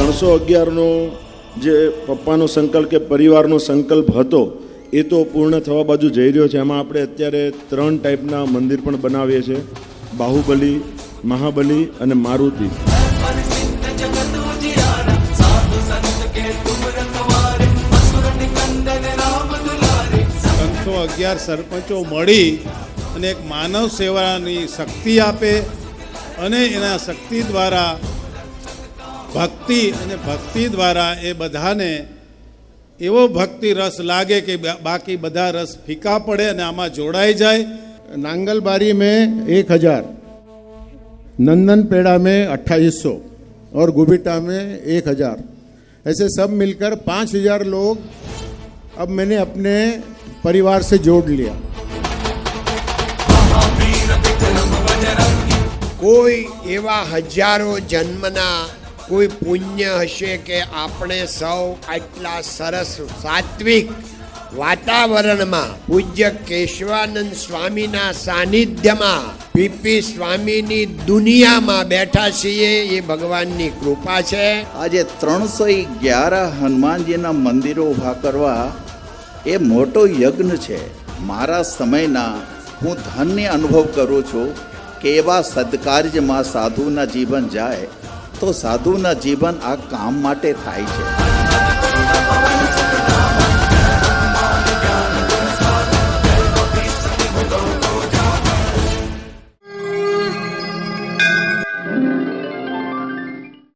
311નો જે પપ્પાનો સંકલ્પ કે પરિવારનો સંકલ્પ હતો એ તો પૂર્ણ થવા બાજુ જઈ રહ્યો છે. એમાં આપણે અત્યારે 3 ટાઈપના મંદિર પણ બનાવીએ છીએ: બાહુબલી, મહાબલી અને મારુતિ. 311 સરપંચો મળી અને એક માનવ સેવાની શક્તિ આપે અને એના શક્તિ દ્વારા ભક્તિ દ્વારા એ બધાને એવો ભક્તિ રસ લાગે કે બાકી બધા રસ ફીકા પડે અને આમાં જોડાઈ જાય. नांगलबारी में 1000, नंदनपेड़ा में 2800 और गुबिटा में 1000, ऐसे सब मिलकर 5000 लोग अब मैंने अपने परिवार से जोड़ लिया. કોઈ એવા હજારો જન્મના કોઈ પુણ્ય હશે કે આપણે સૌ આટલા સરસ સાત્વિક વાતાવરણમાં પૂજ્ય કેશવાનંદ સ્વામીના સાનિધ્યમાં પીપી સ્વામીની દુનિયામાં બેઠા છીએ. એ ભગવાનની કૃપા છે. આજે 311 હનુમાનજીના મંદિરો ઊભા કરવા એ મોટો યજ્ઞ છે. મારા સમયના હું ધન્ય અનુભવ કરું છું કે એવા સદકાર્યમાં સાધુના જીવન જાય તો સાધુના જીવન આ કામ માટે થાય છે.